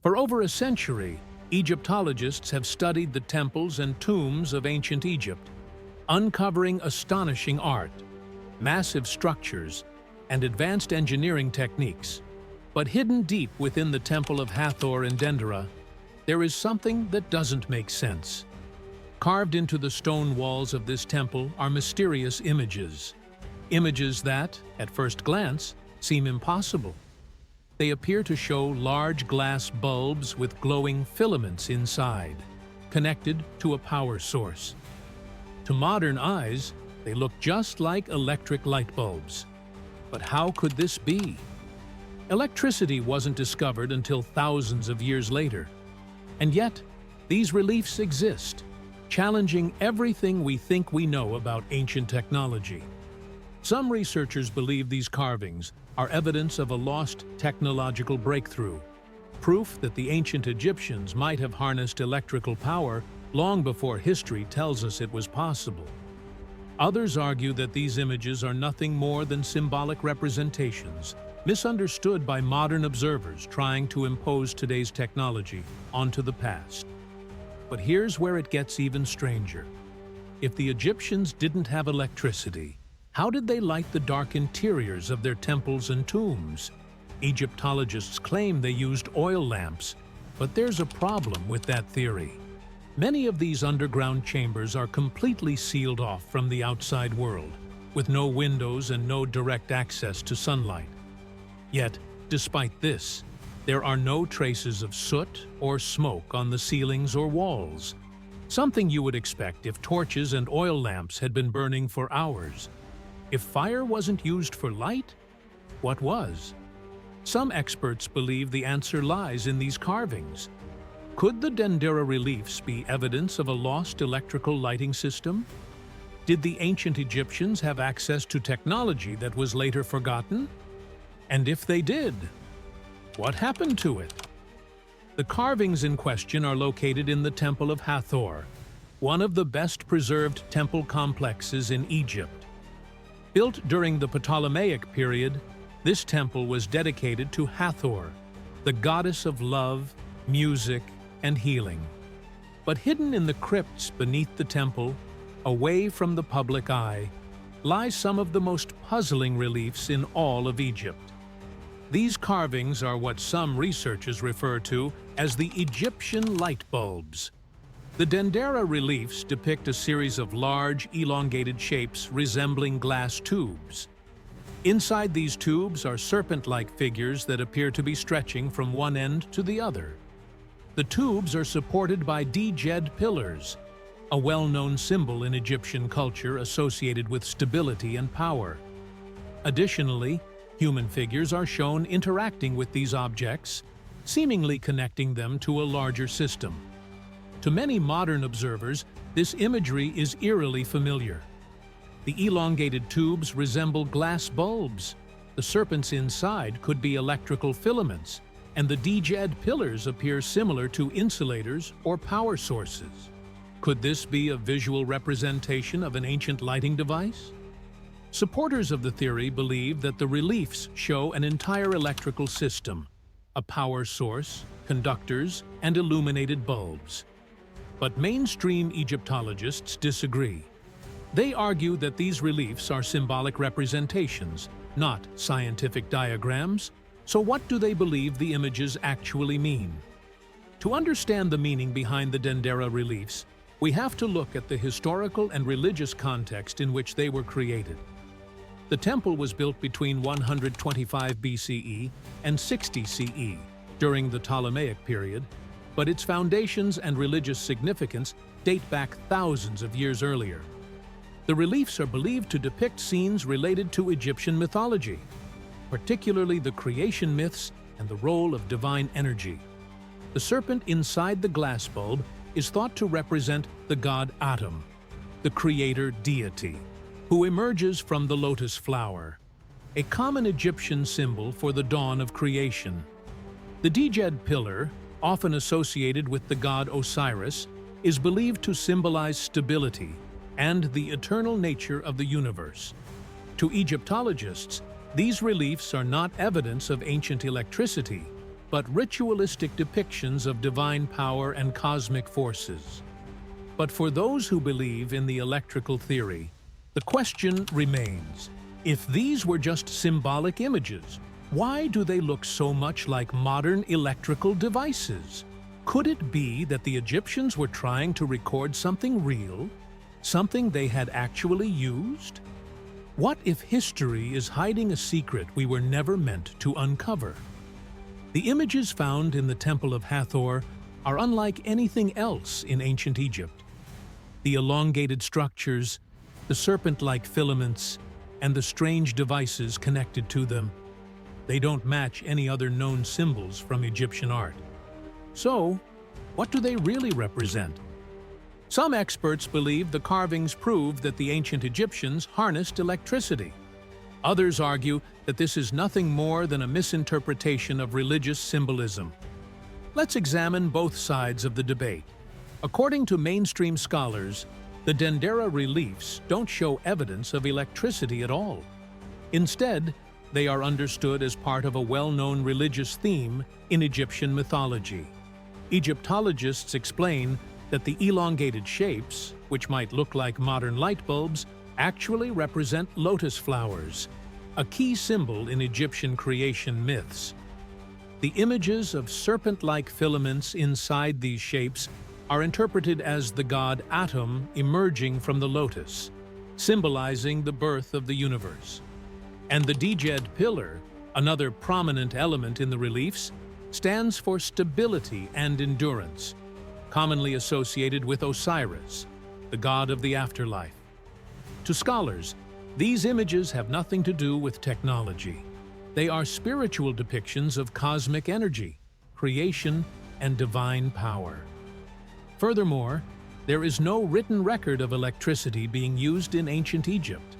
For over a century, Egyptologists have studied the temples and tombs of ancient Egypt, uncovering astonishing art, massive structures, and advanced engineering techniques. But hidden deep within the Temple of Hathor in Dendera, there is something that doesn't make sense. Carved into the stone walls of this temple are mysterious images. Images that, at first glance, seem impossible. They appear to show large glass bulbs with glowing filaments inside, connected to a power source. To modern eyes, they look just like electric light bulbs. But how could this be? Electricity wasn't discovered until thousands of years later. And yet, these reliefs exist, challenging everything we think we know about ancient technology. Some researchers believe these carvings are evidence of a lost technological breakthrough, proof that the ancient Egyptians might have harnessed electrical power long before history tells us it was possible. Others argue that these images are nothing more than symbolic representations, misunderstood by modern observers trying to impose today's technology onto the past. But here's where it gets even stranger. If the Egyptians didn't have electricity, how did they light the dark interiors of their temples and tombs? Egyptologists claim they used oil lamps, but there's a problem with that theory. Many of these underground chambers are completely sealed off from the outside world, with no windows and no direct access to sunlight. Yet, despite this, there are no traces of soot or smoke on the ceilings or walls, something you would expect if torches and oil lamps had been burning for hours. If fire wasn't used for light, what was? Some experts believe the answer lies in these carvings. Could the Dendera reliefs be evidence of a lost electrical lighting system? Did the ancient Egyptians have access to technology that was later forgotten? And if they did, what happened to it? The carvings in question are located in the Temple of Hathor, one of the best preserved temple complexes in Egypt. Built during the Ptolemaic period, this temple was dedicated to Hathor, the goddess of love, music, and healing. But hidden in the crypts beneath the temple, away from the public eye, lie some of the most puzzling reliefs in all of Egypt. These carvings are what some researchers refer to as the Egyptian Lightbulbs. The Dendera reliefs depict a series of large, elongated shapes resembling glass tubes. Inside these tubes are serpent-like figures that appear to be stretching from one end to the other. The tubes are supported by djed pillars, a well-known symbol in Egyptian culture associated with stability and power. Additionally, human figures are shown interacting with these objects, seemingly connecting them to a larger system. To many modern observers, this imagery is eerily familiar. The elongated tubes resemble glass bulbs. The serpents inside could be electrical filaments, and the djed pillars appear similar to insulators or power sources. Could this be a visual representation of an ancient lighting device? Supporters of the theory believe that the reliefs show an entire electrical system, a power source, conductors, and illuminated bulbs. But mainstream Egyptologists disagree. They argue that these reliefs are symbolic representations, not scientific diagrams. So what do they believe the images actually mean? To understand the meaning behind the Dendera reliefs, we have to look at the historical and religious context in which they were created. The temple was built between 125 BCE and 60 CE, during the Ptolemaic period, but its foundations and religious significance date back thousands of years earlier. The reliefs are believed to depict scenes related to Egyptian mythology, particularly the creation myths and the role of divine energy. The serpent inside the glass bulb is thought to represent the god Atum, the creator deity, who emerges from the lotus flower, a common Egyptian symbol for the dawn of creation. The djed pillar, often associated with the god Osiris, is believed to symbolize stability and the eternal nature of the universe. To Egyptologists, these reliefs are not evidence of ancient electricity, but ritualistic depictions of divine power and cosmic forces. But for those who believe in the electrical theory, the question remains: if these were just symbolic images, why do they look so much like modern electrical devices? Could it be that the Egyptians were trying to record something real, something they had actually used? What if history is hiding a secret we were never meant to uncover? The images found in the Temple of Hathor are unlike anything else in ancient Egypt. The elongated structures, the serpent-like filaments, and the strange devices connected to them, they don't match any other known symbols from Egyptian art. So, what do they really represent? Some experts believe the carvings prove that the ancient Egyptians harnessed electricity. Others argue that this is nothing more than a misinterpretation of religious symbolism. Let's examine both sides of the debate. According to mainstream scholars, the Dendera reliefs don't show evidence of electricity at all. Instead, they are understood as part of a well-known religious theme in Egyptian mythology. Egyptologists explain that the elongated shapes, which might look like modern light bulbs, actually represent lotus flowers, a key symbol in Egyptian creation myths. The images of serpent-like filaments inside these shapes are interpreted as the god Atum emerging from the lotus, symbolizing the birth of the universe. And the Djed pillar, another prominent element in the reliefs, stands for stability and endurance, commonly associated with Osiris, the god of the afterlife. To scholars, these images have nothing to do with technology. They are spiritual depictions of cosmic energy, creation, and divine power. Furthermore, there is no written record of electricity being used in ancient Egypt.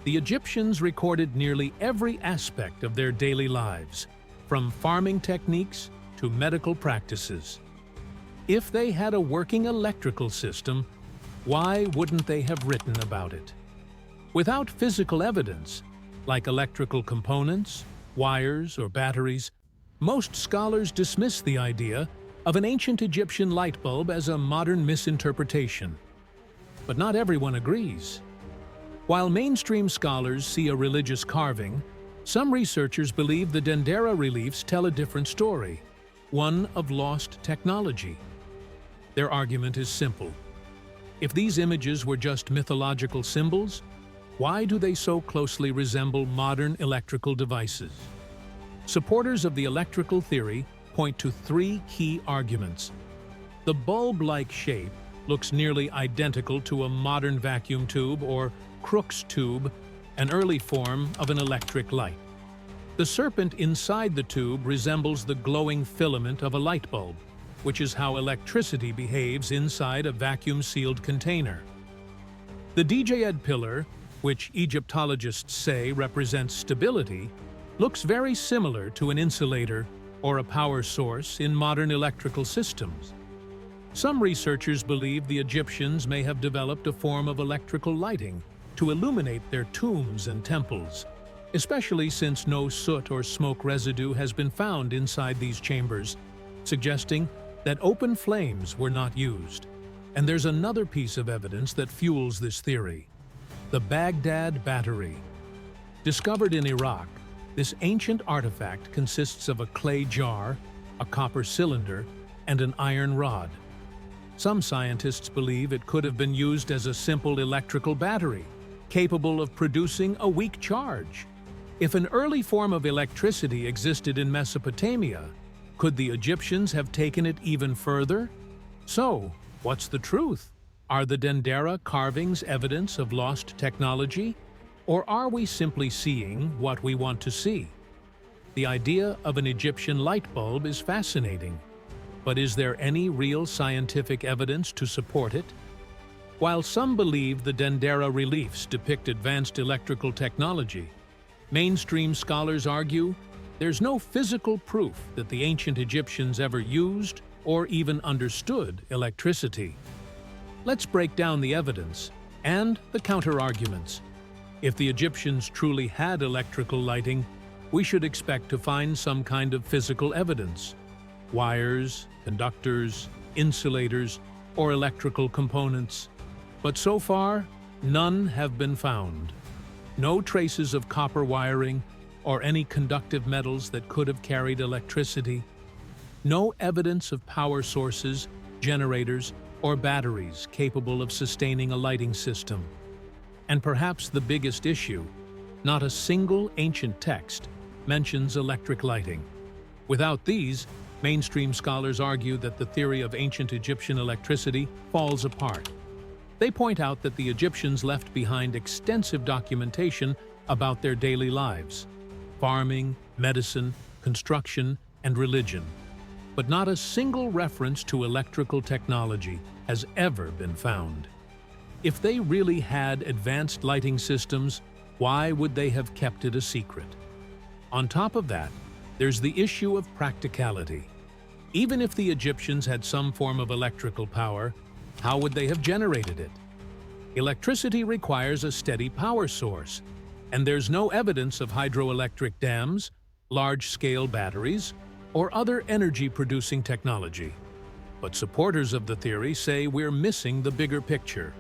The Egyptians recorded nearly every aspect of their daily lives, from farming techniques to medical practices. If they had a working electrical system, why wouldn't they have written about it? Without physical evidence, like electrical components, wires, or batteries, most scholars dismiss the idea of an ancient Egyptian light bulb as a modern misinterpretation. But not everyone agrees. While mainstream scholars see a religious carving, some researchers believe the Dendera reliefs tell a different story, one of lost technology. Their argument is simple. If these images were just mythological symbols, why do they so closely resemble modern electrical devices? Supporters of the electrical theory point to three key arguments. The bulb-like shape looks nearly identical to a modern vacuum tube or Crookes tube, an early form of an electric light. The serpent inside the tube resembles the glowing filament of a light bulb, which is how electricity behaves inside a vacuum-sealed container. The Djed pillar, which Egyptologists say represents stability, looks very similar to an insulator or a power source in modern electrical systems. Some researchers believe the Egyptians may have developed a form of electrical lighting to illuminate their tombs and temples, especially since no soot or smoke residue has been found inside these chambers, suggesting that open flames were not used. And there's another piece of evidence that fuels this theory: the Baghdad Battery. Discovered in Iraq, this ancient artifact consists of a clay jar, a copper cylinder, and an iron rod. Some scientists believe it could have been used as a simple electrical battery, capable of producing a weak charge. If an early form of electricity existed in Mesopotamia, could the Egyptians have taken it even further? So, what's the truth? Are the Dendera carvings evidence of lost technology? Or are we simply seeing what we want to see? The idea of an Egyptian light bulb is fascinating, but is there any real scientific evidence to support it? While some believe the Dendera reliefs depict advanced electrical technology, mainstream scholars argue there's no physical proof that the ancient Egyptians ever used or even understood electricity. Let's break down the evidence and the counter-arguments. If the Egyptians truly had electrical lighting, we should expect to find some kind of physical evidence: wires, conductors, insulators, or electrical components. But so far, none have been found. No traces of copper wiring or any conductive metals that could have carried electricity. No evidence of power sources, generators, or batteries capable of sustaining a lighting system. And perhaps the biggest issue, not a single ancient text mentions electric lighting. Without these, mainstream scholars argue that the theory of ancient Egyptian electricity falls apart. They point out that the Egyptians left behind extensive documentation about their daily lives: farming, medicine, construction, and religion. But not a single reference to electrical technology has ever been found. If they really had advanced lighting systems, why would they have kept it a secret? On top of that, there's the issue of practicality. Even if the Egyptians had some form of electrical power, how would they have generated it? Electricity requires a steady power source, and there's no evidence of hydroelectric dams, large-scale batteries, or other energy-producing technology. But supporters of the theory say we're missing the bigger picture.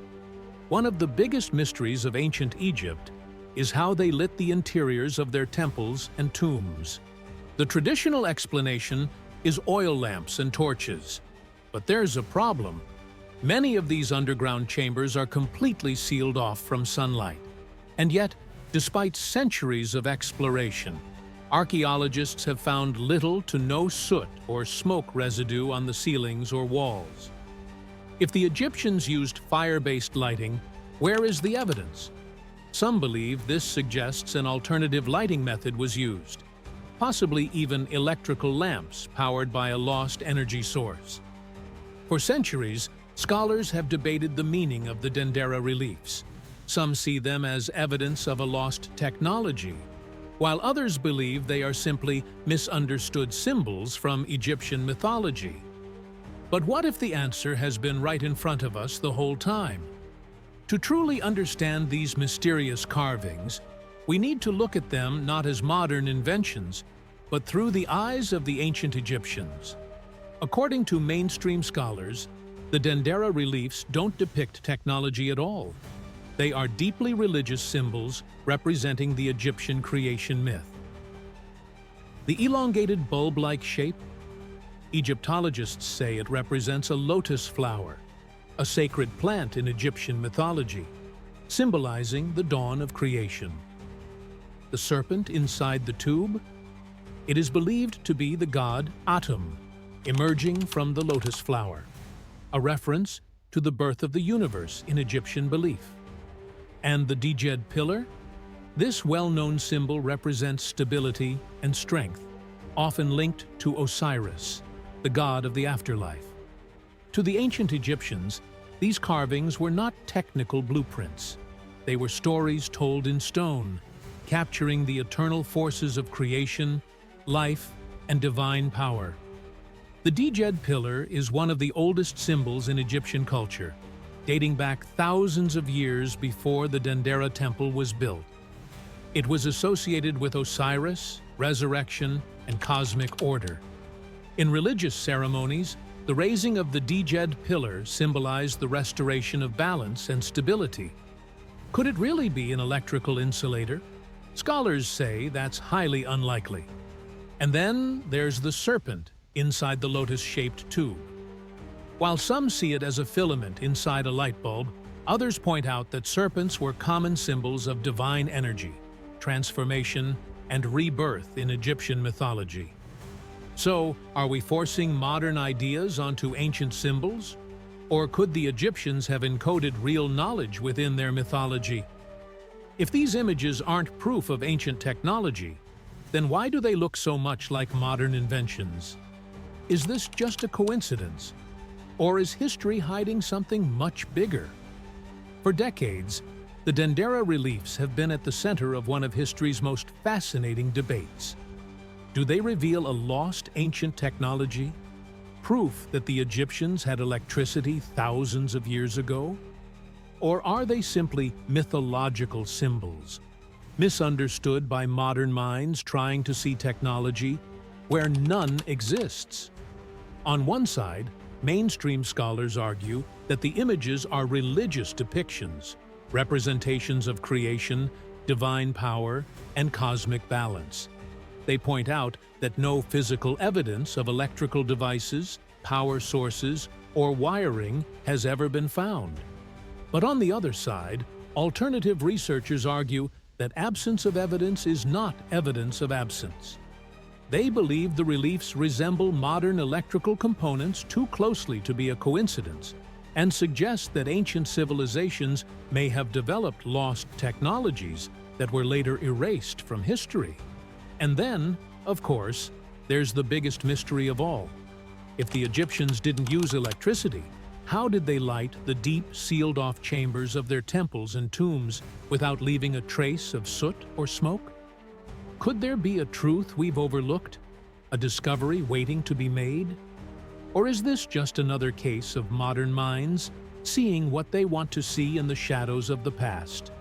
One of the biggest mysteries of ancient Egypt is how they lit the interiors of their temples and tombs. The traditional explanation is oil lamps and torches. But there's a problem. Many of these underground chambers are completely sealed off from sunlight. And yet, despite centuries of exploration, archaeologists have found little to no soot or smoke residue on the ceilings or walls. If the Egyptians used fire-based lighting, where is the evidence? Some believe this suggests an alternative lighting method was used, possibly even electrical lamps powered by a lost energy source. For centuries, scholars have debated the meaning of the Dendera reliefs. Some see them as evidence of a lost technology, while others believe they are simply misunderstood symbols from Egyptian mythology. But what if the answer has been right in front of us the whole time? To truly understand these mysterious carvings, we need to look at them not as modern inventions, but through the eyes of the ancient Egyptians. According to mainstream scholars, the Dendera reliefs don't depict technology at all. They are deeply religious symbols representing the Egyptian creation myth. The elongated bulb-like shape? Egyptologists say it represents a lotus flower, a sacred plant in Egyptian mythology, symbolizing the dawn of creation. The serpent inside the tube? It is believed to be the god Atum, emerging from the lotus flower, a reference to the birth of the universe in Egyptian belief. And the Djed pillar? This well-known symbol represents stability and strength, often linked to Osiris, the god of the afterlife. To the ancient Egyptians, these carvings were not technical blueprints. They were stories told in stone, capturing the eternal forces of creation, life, and divine power. The Djed pillar is one of the oldest symbols in Egyptian culture, dating back thousands of years before the Dendera temple was built. It was associated with Osiris, resurrection, and cosmic order. In religious ceremonies, the raising of the Djed pillar symbolized the restoration of balance and stability. Could it really be an electrical insulator? Scholars say that's highly unlikely. And then there's the serpent inside the lotus-shaped tube. While some see it as a filament inside a light bulb, others point out that serpents were common symbols of divine energy, transformation, and rebirth in Egyptian mythology. So, are we forcing modern ideas onto ancient symbols? Or could the Egyptians have encoded real knowledge within their mythology? If these images aren't proof of ancient technology, then why do they look so much like modern inventions? Is this just a coincidence? Or is history hiding something much bigger? For decades, the Dendera reliefs have been at the center of one of history's most fascinating debates. Do they reveal a lost ancient technology? Proof that the Egyptians had electricity thousands of years ago? Or are they simply mythological symbols, misunderstood by modern minds trying to see technology where none exists. On one side, mainstream scholars argue that the images are religious depictions, representations of creation, divine power, and cosmic balance. They point out that no physical evidence of electrical devices, power sources, or wiring has ever been found. But on the other side, alternative researchers argue that absence of evidence is not evidence of absence. They believe the reliefs resemble modern electrical components too closely to be a coincidence, and suggest that ancient civilizations may have developed lost technologies that were later erased from history. And then, of course, there's the biggest mystery of all. If the Egyptians didn't use electricity, how did they light the deep, sealed-off chambers of their temples and tombs without leaving a trace of soot or smoke? Could there be a truth we've overlooked, a discovery waiting to be made? Or is this just another case of modern minds seeing what they want to see in the shadows of the past?